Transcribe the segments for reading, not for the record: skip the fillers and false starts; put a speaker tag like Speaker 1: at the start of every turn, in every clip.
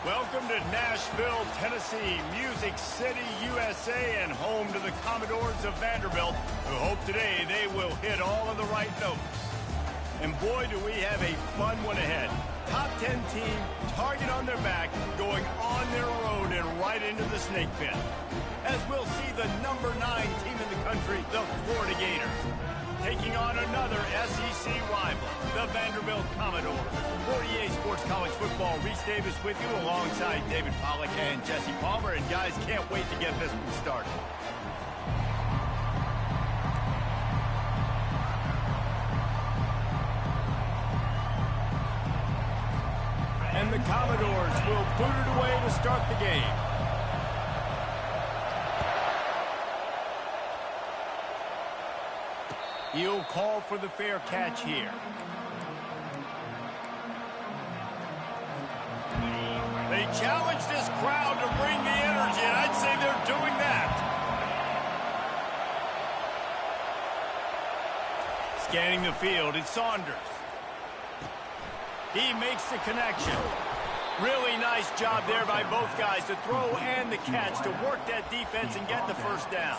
Speaker 1: Welcome to Nashville, Tennessee, Music City, USA, and home to the Commodores of Vanderbilt, who hope today they will hit all of the right notes. And boy, do we have a fun one ahead. Top 10 team, target on their back, going on their road and right into the snake pit. As we'll see the number 9 team in the country, the Florida Gators, taking on another SEC rival, the Vanderbilt Commodores. 48 Sports College Football, Reese Davis with you alongside David Pollack and Jesse Palmer. And guys, can't wait to get this one started. And the Commodores will boot it away to start the game. He'll call for the fair catch here. They challenge this crowd to bring the energy, and I'd say they're doing that. Scanning the field, it's Saunders. He makes the connection. Really nice job there by both guys, the throw and the catch, to work that defense and get the first down.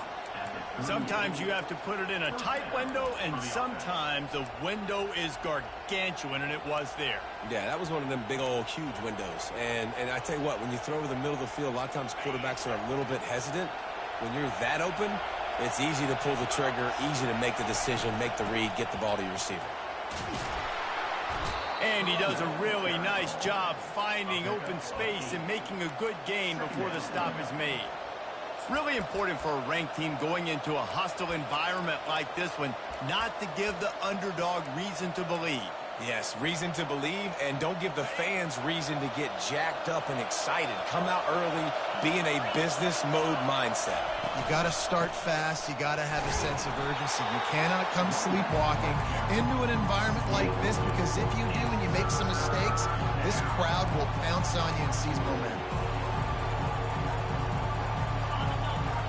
Speaker 1: Sometimes you have to put it in a tight window, and sometimes the window is gargantuan, and it was there.
Speaker 2: Yeah, that was one of them big old huge windows. And I tell you what, when you throw over the middle of the field, a lot of times quarterbacks are a little bit hesitant. When you're that open, it's easy to pull the trigger, easy to make the decision, make the read, get the ball to your receiver.
Speaker 1: And he does a really nice job finding open space and making a good gain before the stop is made. Really important for a ranked team going into a hostile environment like this one, not to give the underdog reason to believe.
Speaker 2: Yes, reason to believe, and don't give the fans reason to get jacked up and excited. Come out early, be in a business mode mindset.
Speaker 3: You got to start fast. You got to have a sense of urgency. You cannot come sleepwalking into an environment like this, because if you do and you make some mistakes, this crowd will pounce on you and seize momentum.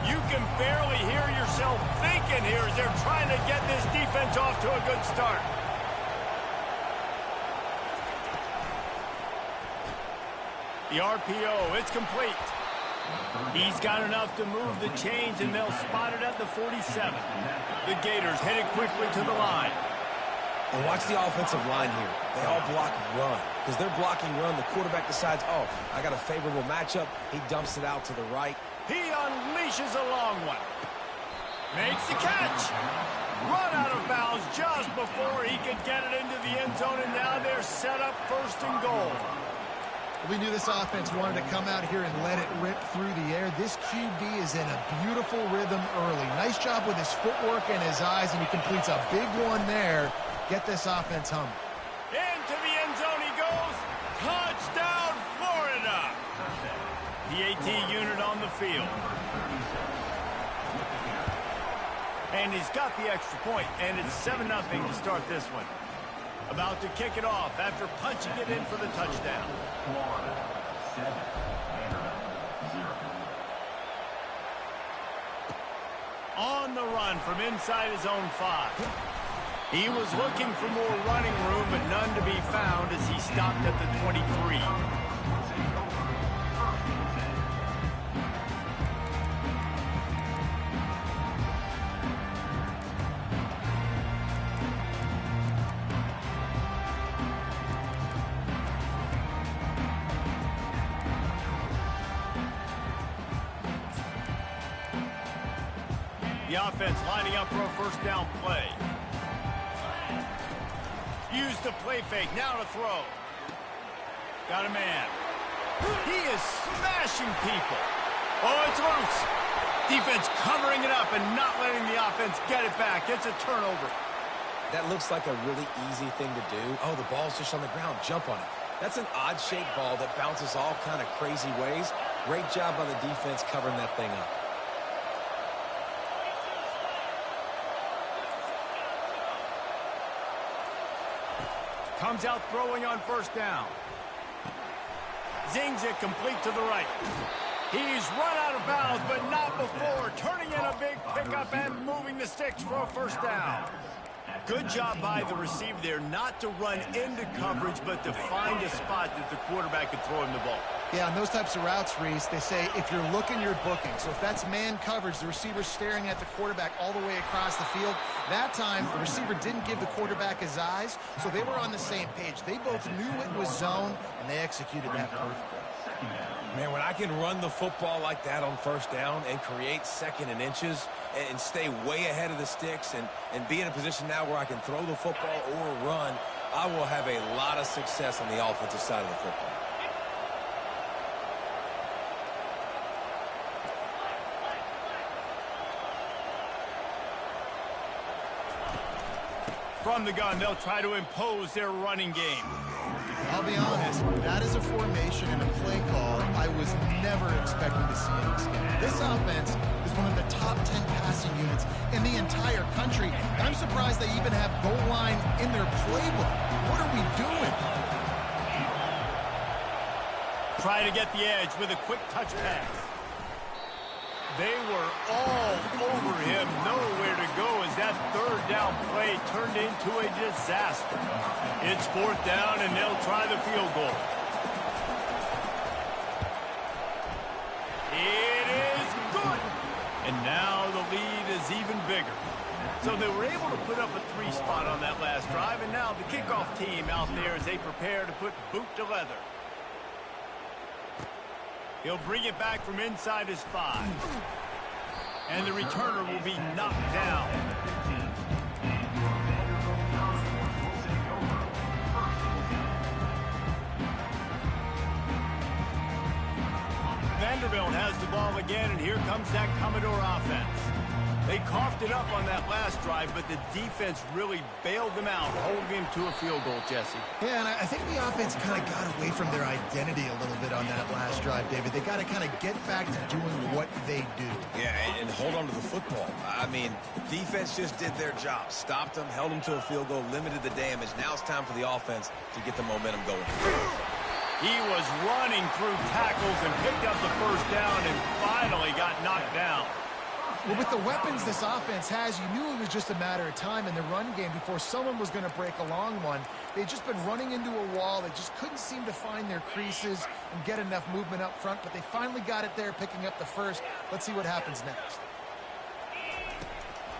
Speaker 1: You can barely hear yourself thinking here as they're trying to get this defense off to a good start. The RPO, it's complete. He's got enough to move the chains, and they'll spot it at the 47. The Gators headed quickly to the line.
Speaker 2: And watch the offensive line here. They all block run. Because they're blocking run, the quarterback decides, oh, I got a favorable matchup. He dumps it out to the right.
Speaker 1: He unleashes a long one. Makes the catch. Run out of bounds just before he could get it into the end zone, and now they're set up first and goal.
Speaker 3: We knew this offense wanted to come out here and let it rip through the air. This QB is in a beautiful rhythm early. Nice job with his footwork and his eyes, and he completes a big one there. Get this offense humming.
Speaker 1: Into the end zone he goes. Touchdown, Florida. PAT unit on the field. And he's got the extra point, and it's 7-0 to start this one. About to kick it off after punching it in for the touchdown.
Speaker 4: Florida, 7, Vanderbilt, 0.
Speaker 1: On the run from inside his own 5. He was looking for more running room, but none to be found as he stopped at the 23. The offense lining up for a first down play. Use the play fake, now to throw. Got a man. He is smashing people. Oh, it's loose. Defense covering it up and not letting the offense get it back. It's a turnover.
Speaker 2: That looks like a really easy thing to do. Oh, the ball's just on the ground. Jump on it. That's an odd-shaped ball that bounces all kind of crazy ways. Great job by the defense covering that thing up.
Speaker 1: Comes out throwing on first down. Zings it complete to the right. He's run out of bounds, but not before. Turning in a big pickup and moving the sticks for a first down. Good job by the receiver there not to run into coverage, but to find a spot that the quarterback could throw him the ball.
Speaker 3: Yeah, on those types of routes, Reese, they say if you're looking, you're booking. So if that's man coverage, the receiver's staring at the quarterback all the way across the field. That time, the receiver didn't give the quarterback his eyes, so they were on the same page. They both knew it was zone, and they executed that perfectly.
Speaker 2: Man, when I can run the football like that on first down and create second and inches and stay way ahead of the sticks and be in a position now where I can throw the football or run, I will have a lot of success on the offensive side of the football.
Speaker 1: From the gun, they'll try to impose their running game.
Speaker 3: I'll be honest, that is a formation and a play call I was never expecting to see in this game. This offense is one of the top 10 passing units in the entire country. I'm surprised they even have goal line in their playbook. What are we doing?
Speaker 1: Try to get the edge with a quick touch pass. They were all over him, nowhere to go as that third down play turned into a disaster. It's fourth down, and they'll try the field goal. It is good. And now the lead is even bigger. So they were able to put up a 3 spot on that last drive, and now the kickoff team out there as they prepare to put boot to leather. He'll bring it back from inside his 5. And the returner will be knocked down. Vanderbilt has the ball again, and here comes that Commodore offense. They coughed it up on that last drive, but the defense really bailed them out, holding him to a field goal, Jesse.
Speaker 3: Yeah, and I think the offense kind of got away from their identity a little bit on that last drive, David. They got to kind of get back to doing what they do.
Speaker 2: Yeah, and hold on to the football. I mean, defense just did their job. Stopped them, held them to a field goal, limited the damage. Now it's time for the offense to get the momentum going.
Speaker 1: He was running through tackles and picked up the first down and finally got knocked down.
Speaker 3: Well, with the weapons this offense has, you knew it was just a matter of time in the run game before someone was going to break a long one. They'd just been running into a wall. They just couldn't seem to find their creases and get enough movement up front, but they finally got it there, picking up the first. Let's see what happens next.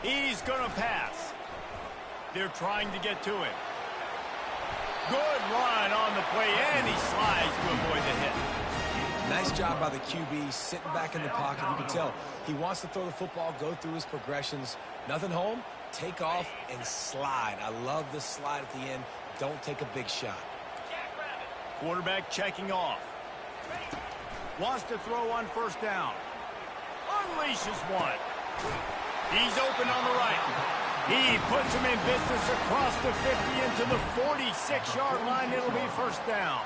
Speaker 1: He's going to pass. They're trying to get to him. Good run on the play, and he slides to avoid the hit.
Speaker 2: Nice job by the QB, sitting back in the pocket. You can tell he wants to throw the football, go through his progressions. Nothing home, take off, and slide. I love the slide at the end. Don't take a big shot.
Speaker 1: Quarterback checking off. Wants to throw on first down. Unleashes one. He's open on the right. He puts him in business across the 50 into the 46-yard line. It'll be first down.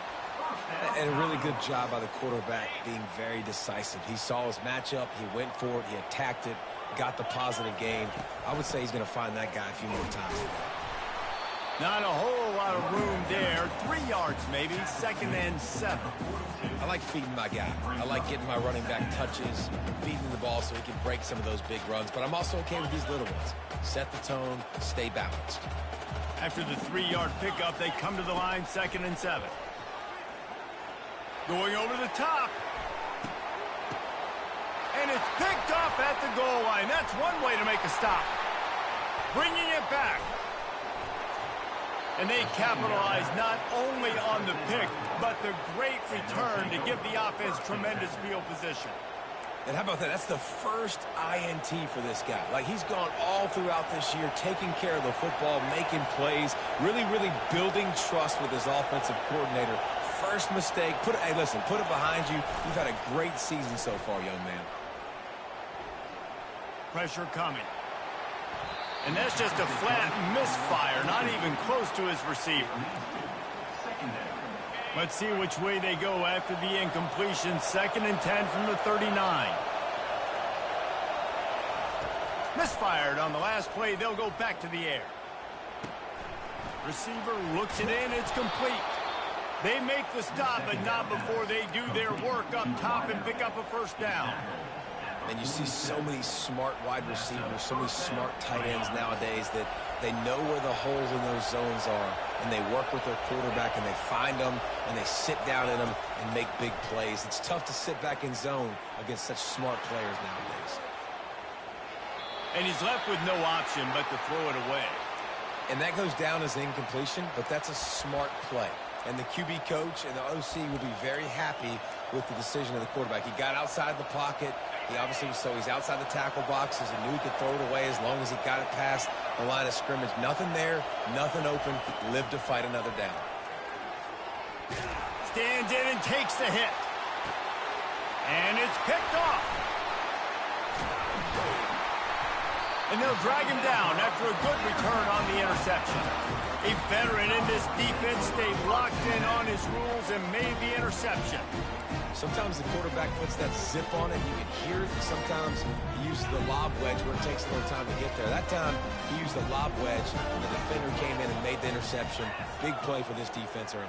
Speaker 2: And a really good job by the quarterback being very decisive. He saw his matchup. He went for it. He attacked it. Got the positive gain. I would say he's going to find that guy a few more times.
Speaker 1: Not a whole lot of room there. 3 yards maybe. 2nd and 7.
Speaker 2: I like feeding my guy. I like getting my running back touches, feeding the ball so he can break some of those big runs. But I'm also okay with these little ones. Set the tone. Stay balanced.
Speaker 1: After the 3-yard pickup, they come to the line. 2nd and 7. Going over the top. And it's picked off at the goal line. That's one way to make a stop. Bringing it back. And they capitalize not only on the pick, but the great return to give the offense tremendous field position.
Speaker 2: And how about that? That's the first INT for this guy. Like, he's gone all throughout this year, taking care of the football, making plays, really building trust with his offensive coordinator. First mistake, hey, listen, put it behind you. You've had a great season so far, young man.
Speaker 1: Pressure coming. And that's just a flat misfire, not even close to his receiver. Let's see which way they go after the incompletion. 2nd and 10 from the 39. Misfired on the last play. They'll go back to the air. Receiver looks it in. It's complete. They make the stop, but not before they do their work up top and pick up a first down.
Speaker 2: And you see so many smart wide receivers, so many smart tight ends nowadays that they know where the holes in those zones are, and they work with their quarterback, and they find them, and they sit down in them and make big plays. It's tough to sit back in zone against such smart players nowadays.
Speaker 1: And he's left with no option but to throw it away.
Speaker 2: And that goes down as incompletion, but that's a smart play. And the QB coach and the OC will be very happy with the decision of the quarterback. He got outside the pocket. He obviously was, so he's outside the tackle boxes and knew he could throw it away as long as he got it past the line of scrimmage. Nothing there, nothing open. Lived to fight another down.
Speaker 1: Stands in and takes the hit. And it's picked off. And they'll drag him down after a good return on the interception. A veteran in this defense stayed locked in on his rules and made the interception.
Speaker 2: Sometimes the quarterback puts that zip on it, and you can hear it. Sometimes he uses the lob wedge where it takes a little time to get there. That time, he used the lob wedge, and the defender came in and made the interception. Big play for this defense early.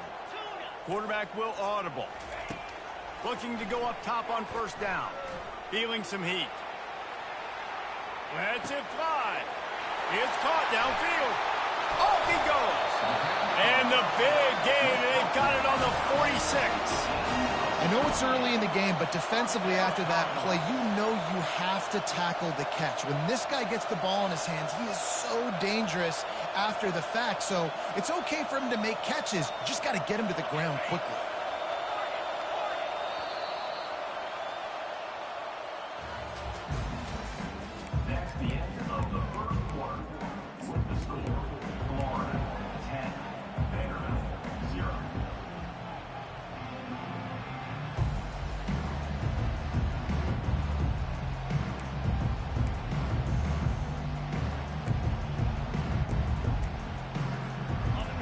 Speaker 1: Quarterback will audible. Looking to go up top on first down. Feeling some heat. Lets it fly. It's caught downfield. Off he goes. And the big gain. They've got it on the 46.
Speaker 3: I know it's early in the game, but defensively after that play, you know you have to tackle the catch. When this guy gets the ball in his hands, he is so dangerous after the fact. So it's okay for him to make catches. You just got to get him to the ground quickly.
Speaker 4: That's the end of the first quarter. With the score, Florida 10, Vanderbilt 0.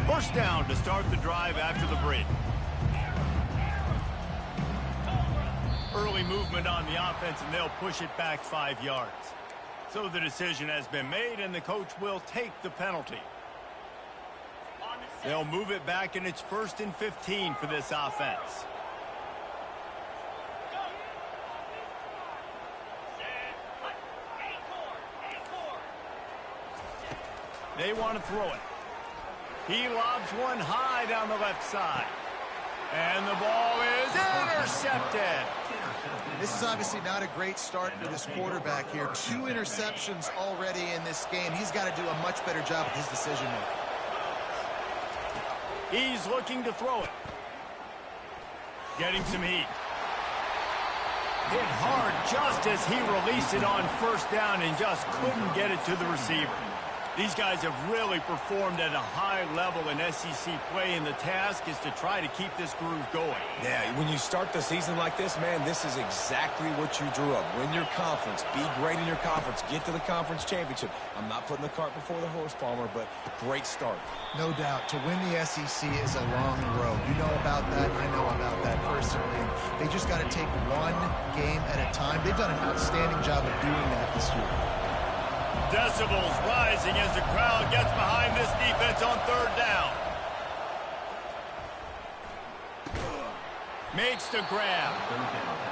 Speaker 1: First down to start the drive after the break. Early movement on the offense, and they'll push it back 5 yards. So the decision has been made, and the coach will take the penalty. They'll move it back, and it's 1st and 15 for this offense. They want to throw it. He lobs one high down the left side. And the ball is intercepted.
Speaker 3: This is obviously not a great start for this quarterback here. 2 interceptions already in this game. He's got to do a much better job with his decision-making.
Speaker 1: He's looking to throw it. Getting some heat. Hit hard just as he released it on first down and just couldn't get it to the receiver. These guys have really performed at a high level in SEC play, and the task is to try to keep this groove going.
Speaker 2: Yeah, when you start the season like this, man, this is exactly what you drew up. Win your conference. Be great in your conference. Get to the conference championship. I'm not putting the cart before the horse, Palmer, but great start.
Speaker 3: No doubt. To win the SEC is a long road. You know about that. I know about that personally. They just got to take one game at a time. They've done an outstanding job of doing that this year.
Speaker 1: Decibels rising as the crowd gets behind this defense on third down. Makes the grab.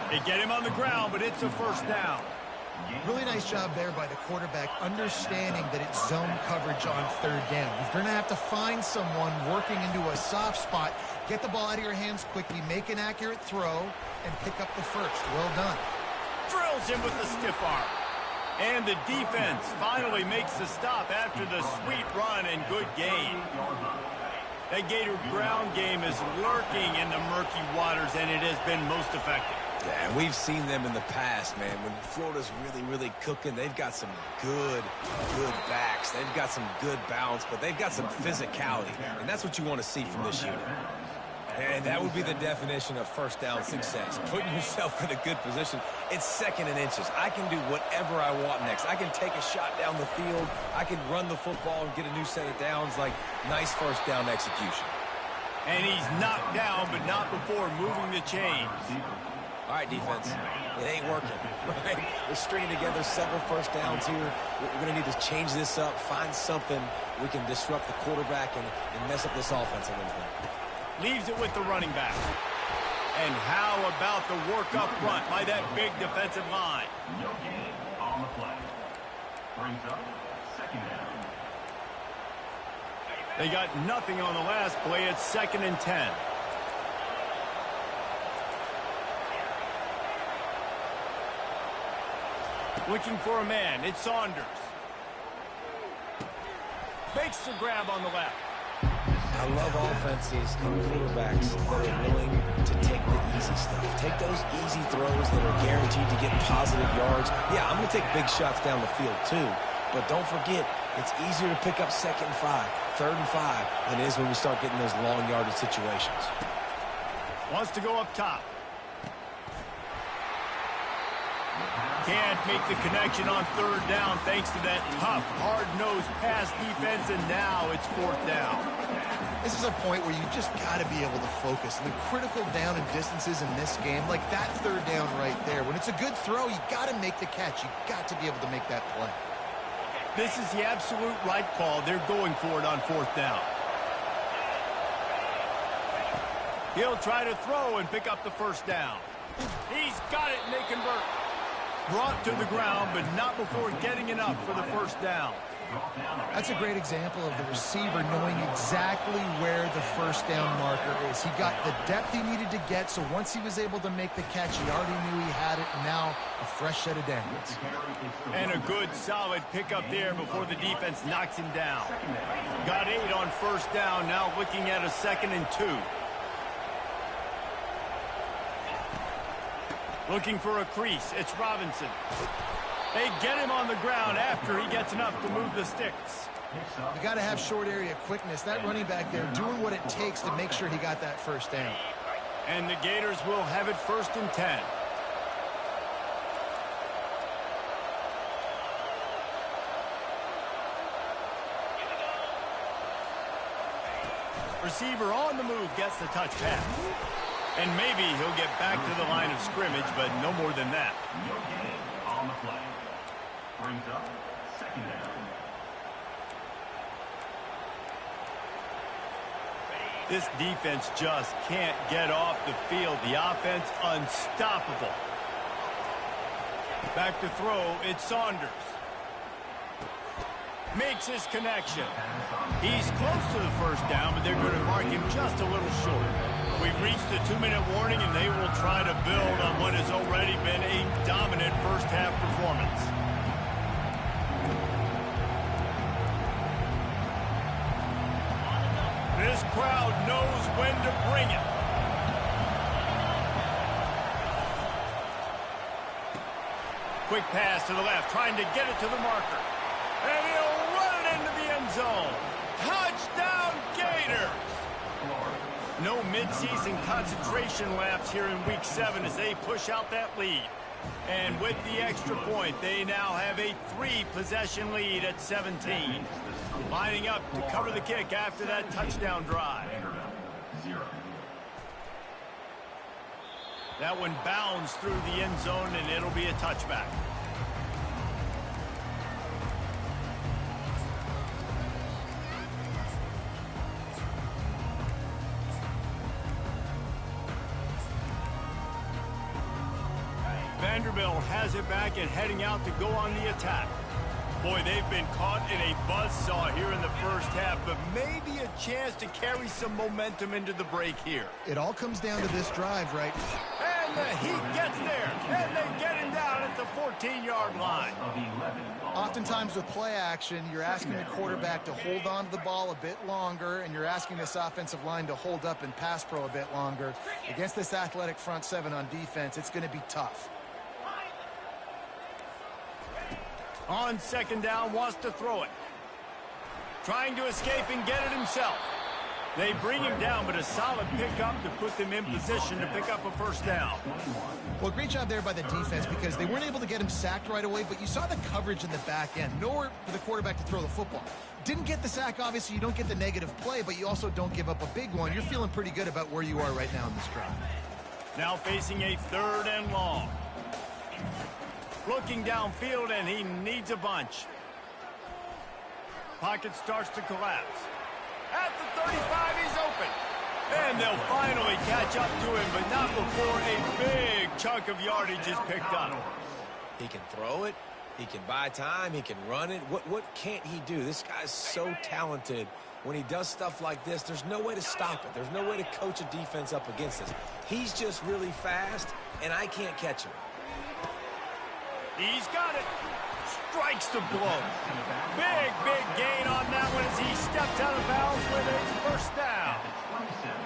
Speaker 1: They get him on the ground, but it's a first down.
Speaker 3: Really nice job there by the quarterback, understanding that it's zone coverage on third down. You're going to have to find someone working into a soft spot, get the ball out of your hands quickly, make an accurate throw, and pick up the first. Well done.
Speaker 1: Drills him with the stiff arm. And the defense finally makes the stop after the sweet run and good gain. That Gator ground game is lurking in the murky waters, and it has been most effective.
Speaker 2: Yeah, and we've seen them in the past, man. When Florida's really, really cooking, they've got some good backs. They've got some good balance, but they've got some physicality. And that's what you want to see from this unit. And that would be the definition of first down success. Putting yourself in a good position. It's 2nd and inches. I can do whatever I want next. I can take a shot down the field. I can run the football and get a new set of downs. Like, nice first down execution.
Speaker 1: And he's knocked down, but not before moving the chains.
Speaker 2: All right, defense. It ain't working. Right? We're stringing together several first downs here. We're going to need to change this up, find something we can disrupt the quarterback and mess up this offense a little bit.
Speaker 1: Leaves it with the running back. And how about the work up front by that big defensive line?
Speaker 4: No gain on the play. Brings up 2nd down.
Speaker 1: They got nothing on the last play. It's 2nd and 10. Looking for a man. It's Saunders. Makes the grab on the left.
Speaker 2: I love offenses and quarterbacks that are willing to take the easy stuff. Take those easy throws that are guaranteed to get positive yards. Yeah, I'm going to take big shots down the field too. But don't forget, it's easier to pick up 2nd and 5, 3rd and 5 than it is when we start getting those long yardage situations.
Speaker 1: Wants to go up top. Can't make the connection on 3rd down thanks to that tough, hard-nosed pass defense, and now it's 4th down.
Speaker 3: This is a point where you just got to be able to focus. The critical down and distances in this game, like that 3rd down right there. When it's a good throw, you got to make the catch. You got to be able to make that play.
Speaker 1: This is the absolute right call. They're going for it on 4th down. He'll try to throw and pick up the 1st down. He's got it, and they convert. Brought to the ground, but not before getting enough for the 1st down.
Speaker 3: That's a great example of the receiver knowing exactly where the 1st down marker is. He got the depth he needed to get, so once he was able to make the catch, he already knew he had it, and now a fresh set of downs.
Speaker 1: And a good, solid pickup there before the defense knocks him down. Got 8 on 1st down, now looking at a 2nd and 2. Looking for a crease. It's Robinson. They get him on the ground after he gets enough to move the sticks.
Speaker 3: You got to have short area quickness. That running back there doing what it takes to make sure he got that 1st down.
Speaker 1: And the Gators will have it 1st and 10. Receiver on the move gets the touch pass. And maybe he'll get back to the line of scrimmage, but no more than that.
Speaker 4: No gain on the play. Brings up 2nd down.
Speaker 1: This defense just can't get off the field. The offense unstoppable. Back to throw, it's Saunders. Makes his connection. He's close to the 1st down, but they're going to mark him just a little short. We've reached the 2-minute warning, and they will try to build on what has already been a dominant first-half performance. This crowd knows when to bring it. Quick pass to the left, trying to get it to the marker. And he'll run it into the end zone. Touchdown, Gators! No mid-season concentration lapse here in Week 7 as they push out that lead. And with the extra point, they now have a 3-possession lead at 17. Lining up to cover the kick after that touchdown drive. That one bounds through the end zone, and it'll be a touchback. Vanderbilt has it back and heading out to go on the attack. Boy, they've been caught in a buzzsaw here in the first half, but maybe a chance to carry some momentum into the break here.
Speaker 3: It all comes down to this drive, right?
Speaker 1: And the Heat gets there, and they get him down at the 14-yard line.
Speaker 3: Oftentimes with play action, you're asking the quarterback to hold on to the ball a bit longer, and you're asking this offensive line to hold up and pass pro a bit longer. Against this athletic front 7 on defense, it's going to be tough.
Speaker 1: On 2nd down, wants to throw it. Trying to escape and get it himself. They bring him down, but a solid pickup to put them in position to pick up a 1st down.
Speaker 3: Well, great job there by the defense because they weren't able to get him sacked right away, but you saw the coverage in the back end. Nowhere for the quarterback to throw the football. Didn't get the sack, obviously. You don't get the negative play, but you also don't give up a big one. You're feeling pretty good about where you are right now in this drive.
Speaker 1: Now facing a 3rd and long. Looking downfield, and he needs a bunch. Pocket starts to collapse. At the 35, he's open. And they'll finally catch up to him, but not before a big chunk of yardage is picked up.
Speaker 2: He can throw it. He can buy time. He can run it. What can't he do? This guy's so talented when he does stuff like this, there's no way to stop it. There's no way to coach a defense up against this. He's just really fast, and I can't catch him.
Speaker 1: He's got it. Strikes the blow. Big gain on that one as he stepped out of bounds with a first down.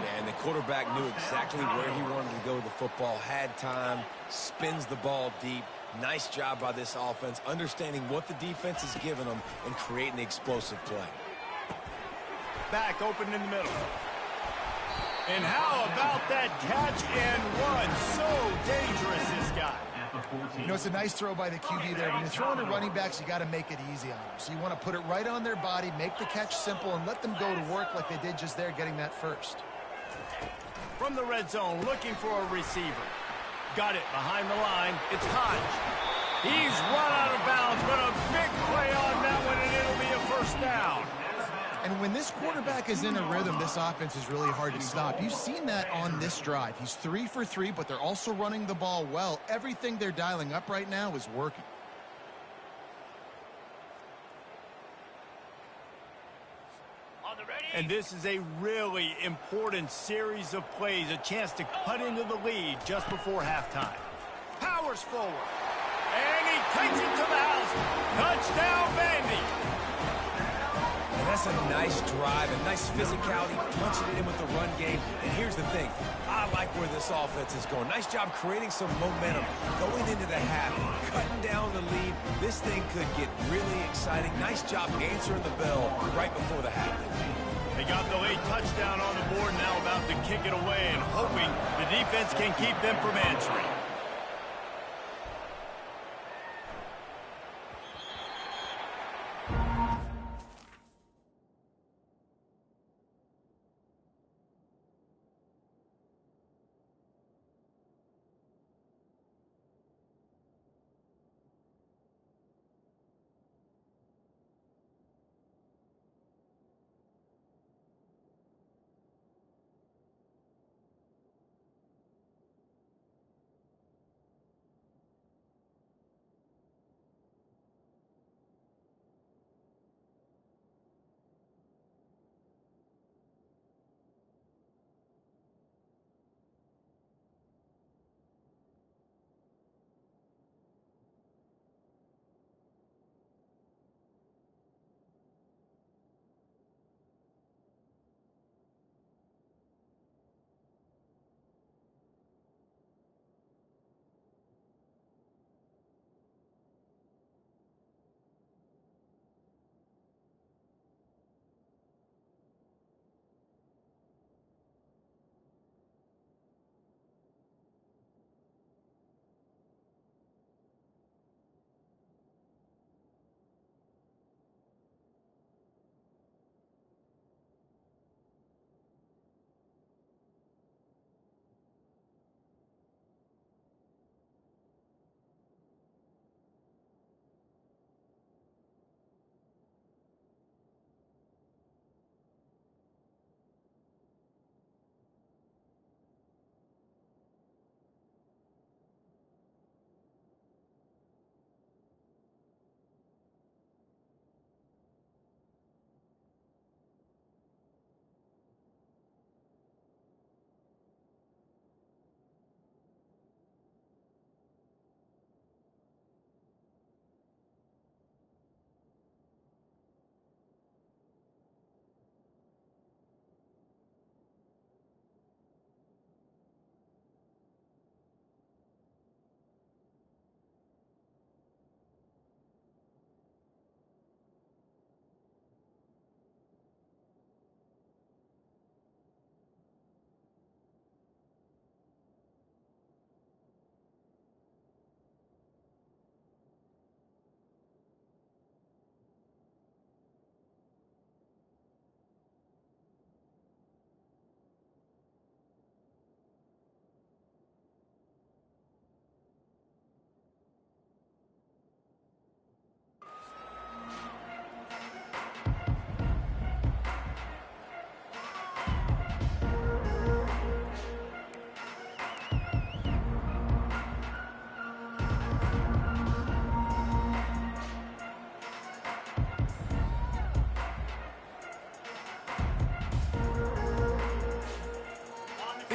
Speaker 2: Yeah, and the quarterback knew exactly where he wanted to go with the football, had time, spins the ball deep. Nice job by this offense, understanding what the defense is giving them and creating the explosive play.
Speaker 1: Back open in the middle. And how about that catch and run? So dangerous, this guy.
Speaker 3: You know, it's a nice throw by the QB there. When you're throwing to running backs, you got to make it easy on them. So you want to put it right on their body, make the catch simple, and let them go to work like they did just there, getting that first.
Speaker 1: From the red zone, looking for a receiver. Got it behind the line. It's Hodge. He's run out of bounds, but a big play on that one, and it'll be a first down.
Speaker 3: And when this quarterback is in a rhythm, this offense is really hard to stop. You've seen that on this drive. He's 3 for 3, but they're also running the ball well. Everything they're dialing up right now is working.
Speaker 1: And this is a really important series of plays, a chance to cut into the lead just before halftime. Powers forward. And he takes it to the house. Touchdown, Vandy.
Speaker 2: And that's a nice drive, a nice physicality, punching it in with the run game. And here's the thing. I like where this offense is going. Nice job creating some momentum, going into the half, cutting down the lead. This thing could get really exciting. Nice job answering the bell right before the half.
Speaker 1: They got the late touchdown on the board, now about to kick it away and hoping the defense can keep them from answering.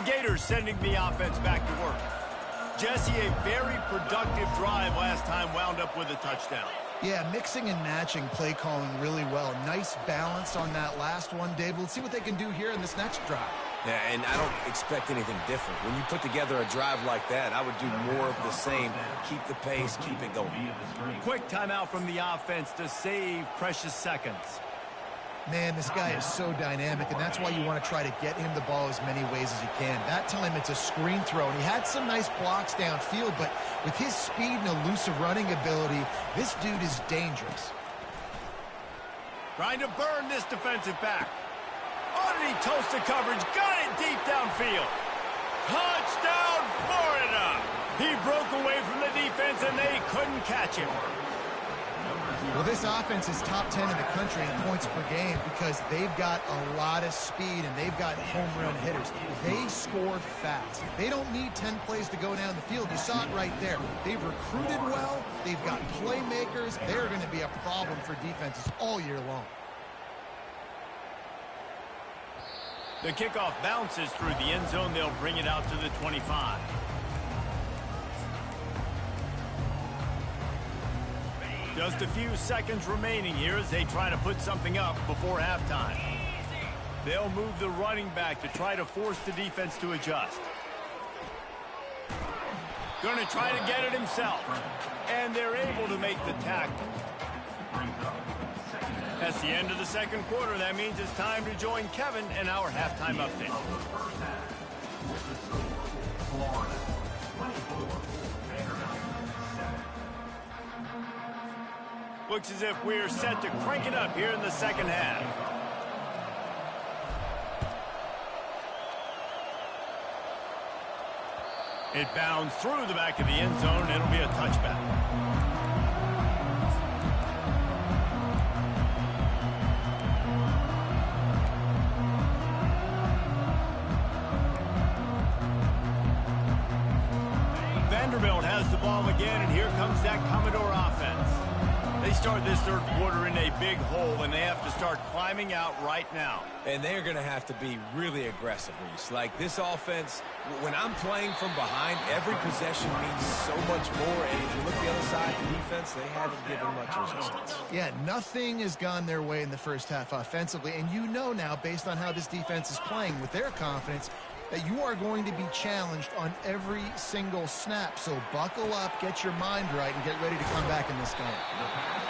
Speaker 1: The Gators sending the offense back to work. Jesse, a very productive drive last time wound up with a touchdown.
Speaker 3: Yeah, mixing and matching play calling really well. Nice balance on that last one, Dave. Let's see what they can do here in this next drive.
Speaker 2: Yeah, and I don't expect anything different. When you put together a drive like that, I would do more of the same. Keep the pace, keep it going.
Speaker 1: Quick timeout from the offense to save precious seconds.
Speaker 3: Man, this guy is so dynamic, and that's why you want to try to get him the ball as many ways as you can. That time it's a screen throw, and he had some nice blocks downfield, but with his speed and elusive running ability, this dude is dangerous.
Speaker 1: Trying to burn this defensive back. Oh, did he toast the coverage? Got it deep downfield. Touchdown, Florida! He broke away from the defense, and they couldn't catch him.
Speaker 3: Well, this offense is top 10 in the country in points per game because they've got a lot of speed and they've got home run hitters. They score fast. They don't need 10 plays to go down the field. You saw it right there. They've recruited well. They've got playmakers. They're going to be a problem for defenses all year long.
Speaker 1: The kickoff bounces through the end zone. They'll bring it out to the 25. Just a few seconds remaining here as they try to put something up before halftime. They'll move the running back to try to force the defense to adjust. Going to try to get it himself. And they're able to make the tackle. That's the end of the second quarter. That means it's time to join Kevin and our halftime update. Looks as if we're set to crank it up here in the second half. It bounds through the back of the end zone, and it'll be a touchback. Vanderbilt has the ball again, and here comes that Commodore offense. They start this third quarter in a big hole, and they have to start climbing out right now.
Speaker 2: And they're going to have to be really aggressive, Reese. Like this offense, when I'm playing from behind, every possession means so much more. And if you look the other side, the defense, they haven't given much resistance.
Speaker 3: Yeah, nothing has gone their way in the first half offensively. And you know now, based on how this defense is playing with their confidence, that you are going to be challenged on every single snap. So buckle up, get your mind right, and get ready to come back in this game.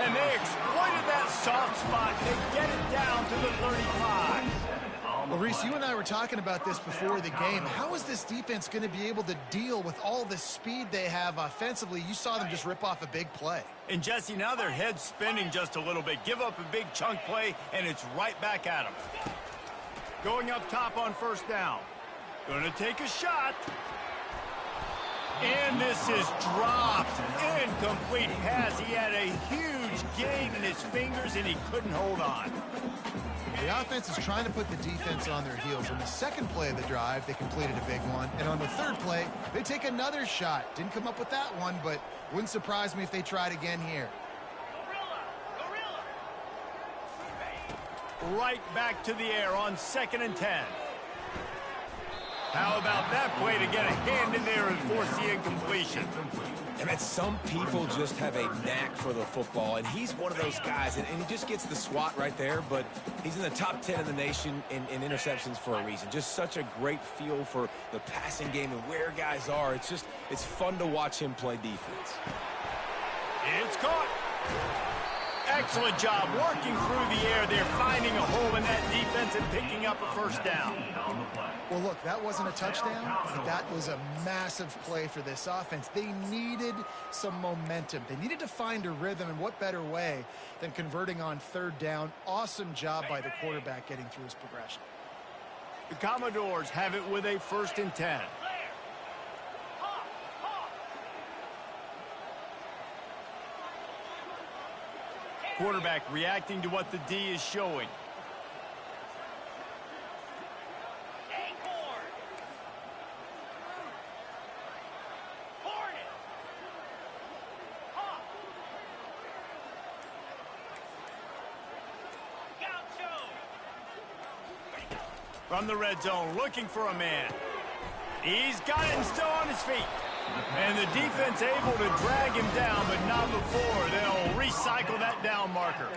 Speaker 1: And they exploited that soft spot. They get it down to the 35.
Speaker 3: Well, Reese, you and I were talking about this before the game. How is this defense going to be able to deal with all the speed they have offensively? You saw them just rip off a big play.
Speaker 1: And, Jesse, now their head's spinning just a little bit. Give up a big chunk play, and it's right back at them. Going up top on first down. Going to take a shot. And this is dropped. Incomplete pass. He had a huge gain in his fingers, and he couldn't hold on.
Speaker 3: The offense is trying to put the defense on their heels. On the second play of the drive, they completed a big one. And on the third play, they take another shot. Didn't come up with that one, but wouldn't surprise me if they tried again here.
Speaker 1: Right back to the air on 2nd and 10. How about that play to get a hand in there and force the incompletion?
Speaker 2: And man, some people just have a knack for the football, and he's one of those guys, and he just gets the swat right there, but he's in the top 10 in the nation in interceptions for a reason. Just such a great feel for the passing game and where guys are. It's fun to watch him play defense.
Speaker 1: It's caught. Excellent job working through the air. They're finding a hole in that defense and picking up a first down.
Speaker 3: Well, look, that wasn't a touchdown, but that was a massive play for this offense. They needed some momentum. They needed to find a rhythm, and what better way than converting on third down. Awesome job by the quarterback getting through his progression.
Speaker 1: The Commodores have it with a 1st and 10. Quarterback reacting to what the D is showing. From the red zone, looking for a man. He's got it and still on his feet. And the defense able to drag him down, but not before. They'll recycle that down marker.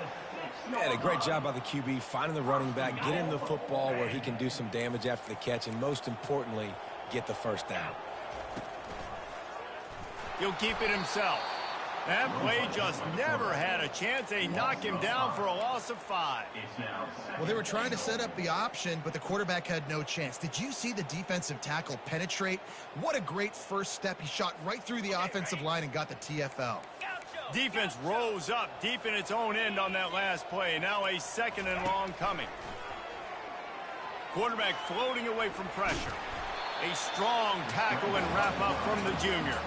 Speaker 2: Man, a great job by the QB finding the running back, get him the football where he can do some damage after the catch, and most importantly, get the first down.
Speaker 1: He'll keep it himself. That play just never had a chance. They knock him down for a loss of 5.
Speaker 3: Well, they were trying to set up the option, but the quarterback had no chance. Did you see the defensive tackle penetrate? What a great first step. He shot right through the offensive line and got the TFL.
Speaker 1: Defense rose up deep in its own end on that last play. Now a 2nd and long coming. Quarterback floating away from pressure. A strong tackle and wrap up from the junior.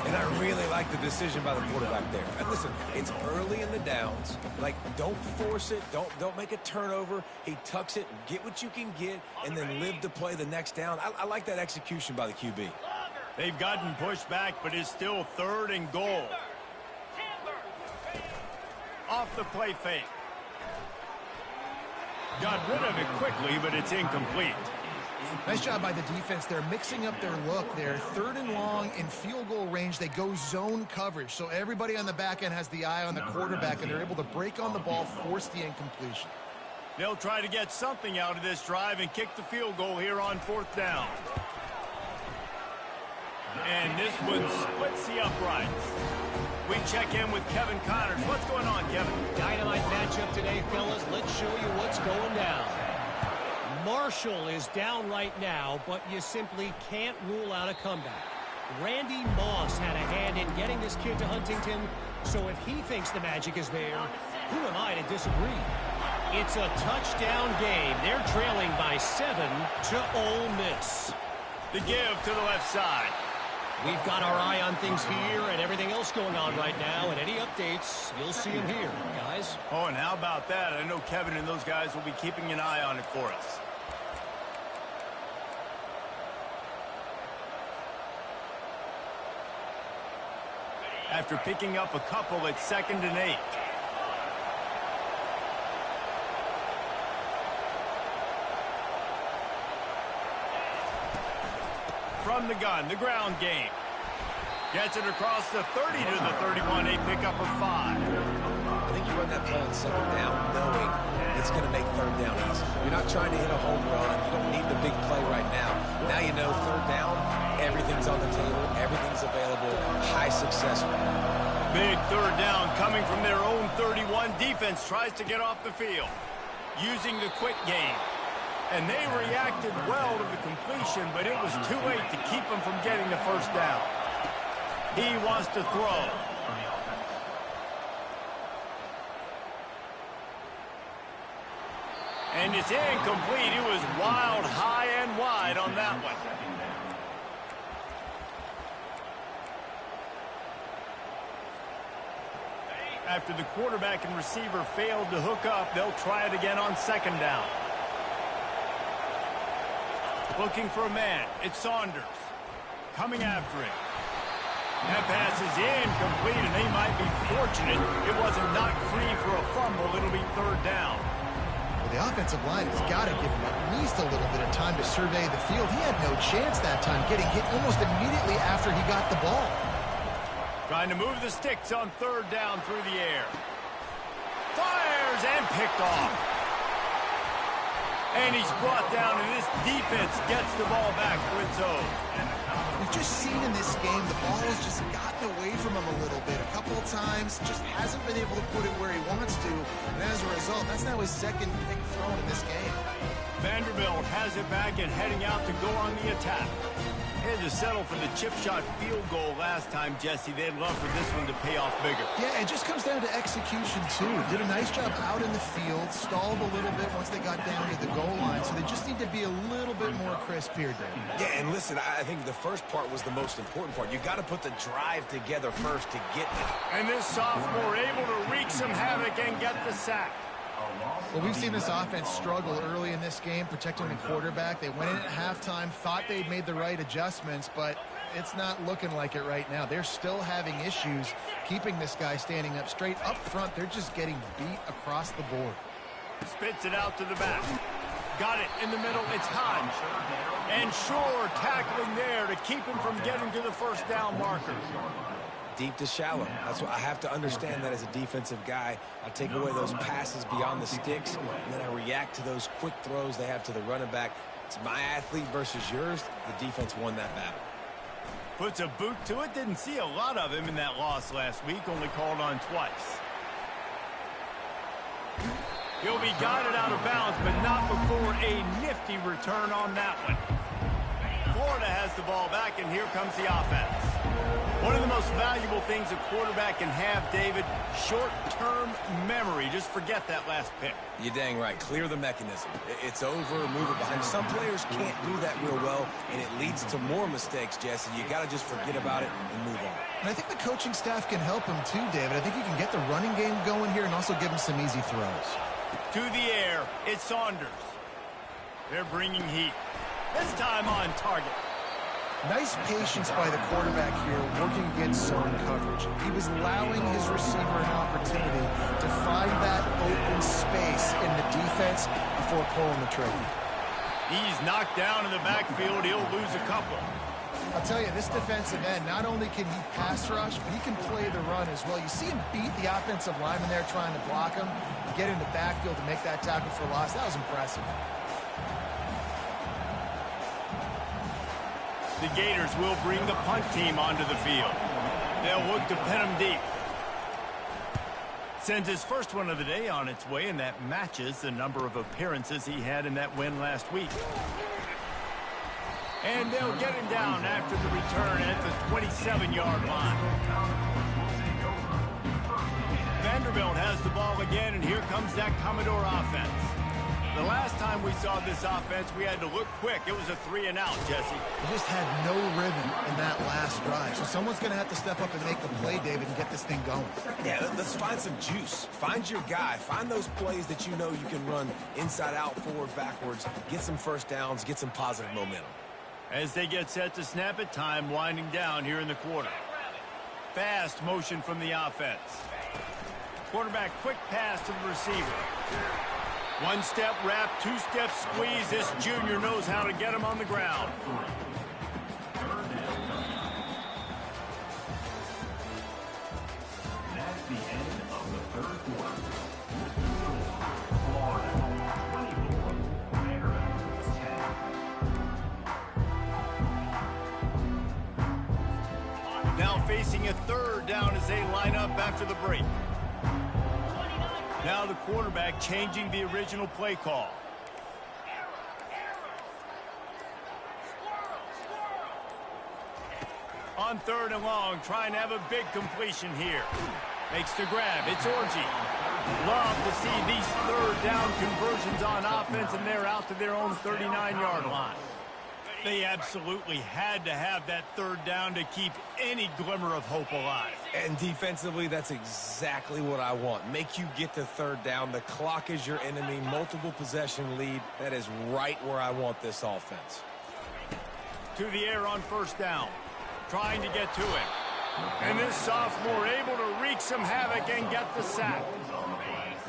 Speaker 2: And I really like the decision by the quarterback there. And listen, it's early in the downs. Like, don't force it. Don't make a turnover. He tucks it, get what you can get, and then live to play the next down. I like that execution by the QB.
Speaker 1: They've gotten pushed back, but it's still 3rd and goal. Off the play fake. Got rid of it quickly, but it's incomplete.
Speaker 3: Nice job by the defense. They're mixing up their look. They're 3rd and long in field goal range. They go zone coverage. So everybody on the back end has the eye on the quarterback, and they're able to break on the ball, force the incompletion.
Speaker 1: They'll try to get something out of this drive and kick the field goal here on 4th down. And this one splits the uprights. We check in with Kevin Connors. What's going on, Kevin?
Speaker 5: Dynamite matchup today, fellas. Let's show you what's going down. Marshall is down right now, but you simply can't rule out a comeback. Randy Moss had a hand in getting this kid to Huntington, so if he thinks the magic is there, who am I to disagree? It's a touchdown game. They're trailing by 7 to Ole Miss.
Speaker 1: The give to the left side.
Speaker 5: We've got our eye on things here and everything else going on right now, and any updates, you'll see them here, guys.
Speaker 1: Oh, and how about that? I know Kevin and those guys will be keeping an eye on it for us. After picking up a couple at 2nd and 8. From the gun, the ground game. Gets it across the 30 to the 31, a pickup of 5.
Speaker 2: I think you run that play on 2nd down knowing it's going to make 3rd down easy. You're not trying to hit a home run. You don't need the big play right now. Now you know 3rd down, everything's on the table, everything's available, high success rate.
Speaker 1: Big 3rd down coming from their own 31. Defense tries to get off the field using the quick game. And they reacted well to the completion, but it was too late to keep them from getting the first down. He wants to throw. And it's incomplete. It was wild, high and wide on that one. After the quarterback and receiver failed to hook up, they'll try it again on 2nd down. Looking for a man. It's Saunders. Coming after him. That pass is incomplete, and they might be fortunate it wasn't knocked free for a fumble. It'll be 3rd down.
Speaker 3: Well, the offensive line has got to give him at least a little bit of time to survey the field. He had no chance that time, getting hit almost immediately after he got the ball.
Speaker 1: Trying to move the sticks on 3rd down through the air. Fires and picked off. And he's brought down, and this defense gets the ball back for its own.
Speaker 3: We've just seen in this game the ball has just gotten away from him a little bit. A couple of times, just hasn't been able to put it where he wants to. And as a result, that's now his 2nd pick thrown in this game.
Speaker 1: Vanderbilt has it back and heading out to go on the attack. Had to settle for the chip shot field goal last time, Jesse. They'd love for this one to pay off bigger.
Speaker 3: Yeah, it just comes down to execution, too. Did a nice job out in the field, stalled a little bit once they got down to the goal line, so they just need to be a little bit more crisp here, Dave.
Speaker 2: Yeah, and listen, I think the first part was the most important part. You got to put the drive together first to get there.
Speaker 1: And this sophomore able to wreak some havoc and get the sack.
Speaker 3: Well, we've seen this offense struggle early in this game, protecting the quarterback. They went in at halftime, thought they'd made the right adjustments, but it's not looking like it right now. They're still having issues keeping this guy standing up straight. Up front, they're just getting beat across the board.
Speaker 1: Spits it out to the back. Got it in the middle. It's Hodge. And sure, tackling there to keep him from getting to the first down marker.
Speaker 2: Deep to shallow. That's what I have to understand that as a defensive guy. I take away those passes beyond the sticks, and then I react to those quick throws they have to the running back. It's my athlete versus yours. The defense won that battle.
Speaker 1: Puts a boot to it. Didn't see a lot of him in that loss last week. Only called on twice. He'll be guided out of bounds, but not before a nifty return on that one. Florida has the ball back, and here comes the offense. One of the most valuable things a quarterback can have, David, short-term memory. Just forget that last pick.
Speaker 2: You're dang right. Clear the mechanism. It's over, move it behind. Some players can't do that real well, and it leads to more mistakes, Jesse. You got to just forget about it and move on.
Speaker 3: And I think the coaching staff can help him too, David. I think you can get the running game going here and also give him some easy throws.
Speaker 1: To the air, it's Saunders. They're bringing heat. This time on target.
Speaker 3: Nice patience by the quarterback here, working against zone coverage. He was allowing his receiver an opportunity to find that open space in the defense before pulling the trigger.
Speaker 1: He's knocked down in the backfield. He'll lose a couple.
Speaker 3: I'll tell you, this defensive end, not only can he pass rush, but he can play the run as well. You see him beat the offensive lineman there trying to block him, get in the backfield to make that tackle for loss. That was impressive.
Speaker 1: The Gators will bring the punt team onto the field. They'll look to pin him deep. Sends his first one of the day on its way, and that matches the number of appearances he had in that win last week. And they'll get him down after the return at the 27-yard line. Vanderbilt has the ball again, and here comes that Commodore offense. The last time we saw this offense, we had to look quick. It was a 3-and-out, Jesse.
Speaker 3: They just had no rhythm in that last drive. So someone's going to have to step up and make the play, David, and get this thing going.
Speaker 2: Yeah, let's find some juice. Find your guy. Find those plays that you know you can run inside out, forward, backwards. Get some first downs. Get some positive momentum.
Speaker 1: As they get set to snap it, time winding down here in the quarter. Fast motion from the offense. Quarterback quick pass to the receiver. One-step wrap, two-step squeeze. This junior knows how to get him on the ground.
Speaker 4: That's the end of the third quarter. Florida 24, Vanderbilt 10.
Speaker 1: Now facing a third down as they line up after the break. Now the quarterback changing the original play call. On third and long, trying to have a big completion here. Makes the grab. It's Orji. Love to see these third down conversions on offense, and they're out to their own 39-yard line. They absolutely had to have that third down to keep any glimmer of hope alive.
Speaker 2: And defensively, that's exactly what I want. Make you get to third down. The clock is your enemy. Multiple possession lead. That is right where I want this offense.
Speaker 1: To the air on first down. Trying to get to it. And this sophomore able to wreak some havoc and get the sack.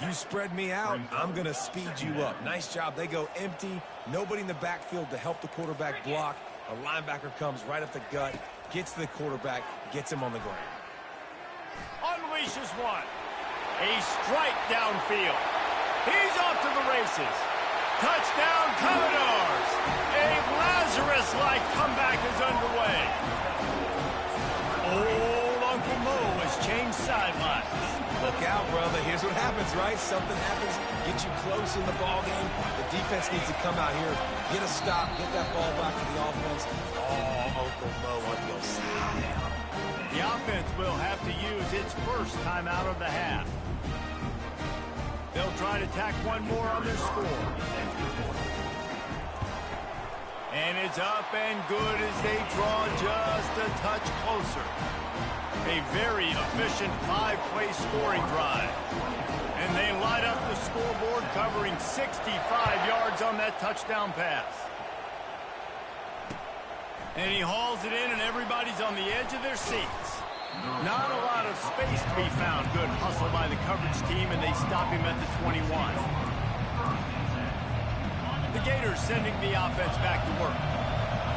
Speaker 2: You spread me out, I'm going to speed you up. Nice job. They go empty. Nobody in the backfield to help the quarterback block. A linebacker comes right up the gut, gets to the quarterback, gets him on the ground.
Speaker 1: Unleashes one. A strike downfield. He's off to the races. Touchdown, Commodores. A Lazarus-like comeback is underway. Old Uncle Mo has changed sidelines.
Speaker 2: Look out, brother. Here's what happens, right? Something happens, get you close in the ball game. The defense needs to come out here, get a stop, get that ball back to the offense. Oh, Uncle Mo on your side.
Speaker 1: The offense will have to use its first timeout of the half. They'll try to tack one more on their score. And it's up and good as they draw just a touch closer. A very efficient 5-play scoring drive. And they light up the scoreboard, covering 65 yards on that touchdown pass. And he hauls it in, and everybody's on the edge of their seats. Not a lot of space to be found. Good hustle by the coverage team, and they stop him at the 21. The Gators sending the offense back to work.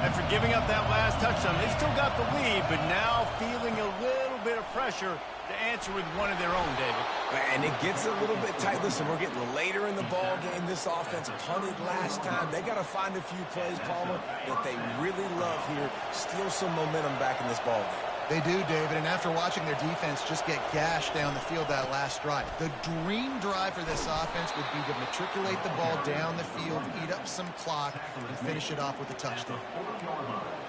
Speaker 1: After giving up that last touchdown, they still got the lead, but now feeling a little bit of pressure to answer with one of their own, David.
Speaker 2: And it gets a little bit tight. Listen, we're getting later in the ball game. This offense punted last time. They got to find a few plays, Palmer, that they really love here. Steal some momentum back in this ball game.
Speaker 3: They do, David, and after watching their defense just get gashed down the field that last drive, the dream drive for this offense would be to matriculate the ball down the field, eat up some clock, and finish it off with a touchdown.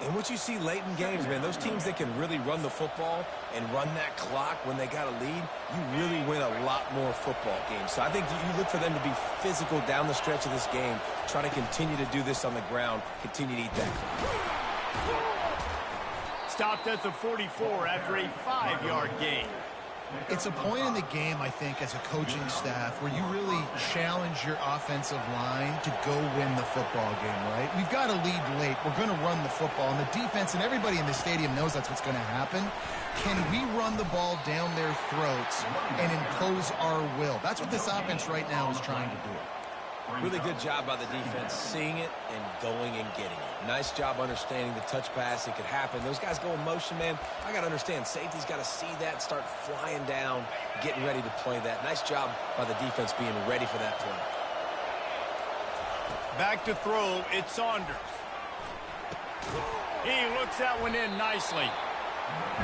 Speaker 2: And what you see late in games, man, those teams that can really run the football and run that clock when they got a lead, you really win a lot more football games. So I think you look for them to be physical down the stretch of this game, try to continue to do this on the ground, continue to eat that clock.
Speaker 1: Stopped at the 44 after a 5-yard gain.
Speaker 3: It's a point in the game, I think, as a coaching staff where you really challenge your offensive line to go win the football game, right? We've got to lead late. We're going to run the football, and the defense and everybody in the stadium knows that's what's going to happen. Can we run the ball down their throats and impose our will? That's what this offense right now is trying to do.
Speaker 2: Really good job by the defense, seeing it and going and getting it. Nice job understanding the touch pass. It could happen. Those guys go in motion, man. I got to understand. Safety's got to see that, start flying down, getting ready to play that. Nice job by the defense being ready for that play.
Speaker 1: Back to throw, it's Saunders. He looks that one in nicely.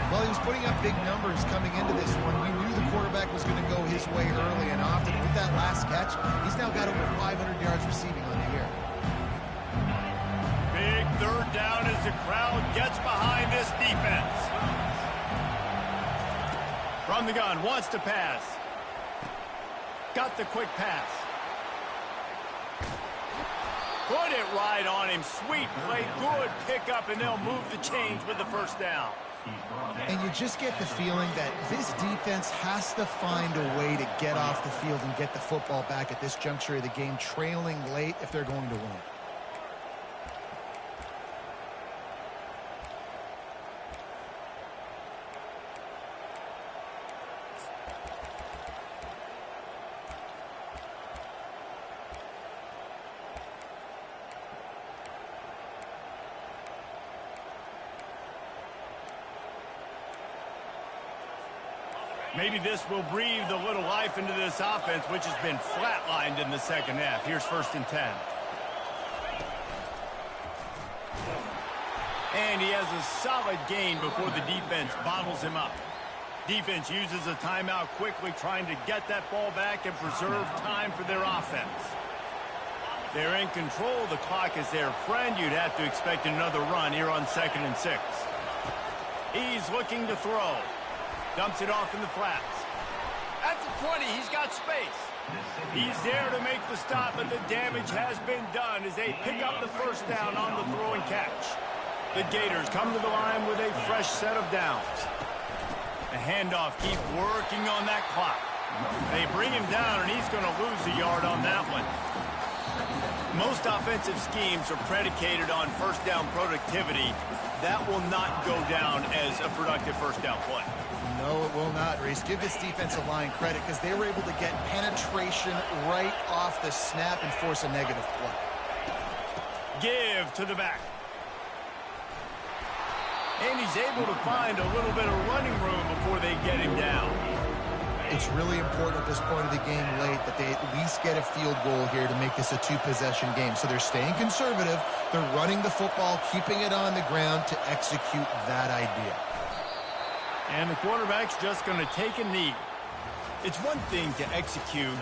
Speaker 3: Well, he was putting up big numbers coming into this one. We knew the quarterback was going to go his way early and often. With that last catch, he's now got over 500 yards receiving on the year.
Speaker 1: Big third down as the crowd gets behind this defense. From the gun, wants to pass. Got the quick pass. Put it right on him. Sweet play, good pickup, and they'll move the chains with the first down.
Speaker 3: And you just get the feeling that this defense has to find a way to get off the field and get the football back at this juncture of the game, trailing late if they're going to win.
Speaker 1: Maybe this will breathe a little life into this offense, which has been flatlined in the second half. Here's 1st and 10. And he has a solid gain before the defense bottles him up. Defense uses a timeout quickly, trying to get that ball back and preserve time for their offense. They're in control. The clock is their friend. You'd have to expect another run here on 2nd and 6. He's looking to throw. Dumps it off in the flats. At the 20, he's got space. He's there to make the stop, but the damage has been done as they pick up the first down on the throw and catch. The Gators come to the line with a fresh set of downs. The handoff keeps working on that clock. They bring him down, and he's going to lose a yard on that one. Most offensive schemes are predicated on first down productivity. That will not go down as a productive first down play.
Speaker 3: No, it will not, Reese. Give this defensive line credit because they were able to get penetration right off the snap and force a negative play.
Speaker 1: Give to the back. And he's able to find a little bit of running room before they get him down.
Speaker 3: It's really important at this point of the game late that they at least get a field goal here to make this a 2-possession game. So they're staying conservative. They're running the football, keeping it on the ground to execute that idea.
Speaker 1: And the quarterback's just going to take a knee. It's one thing to execute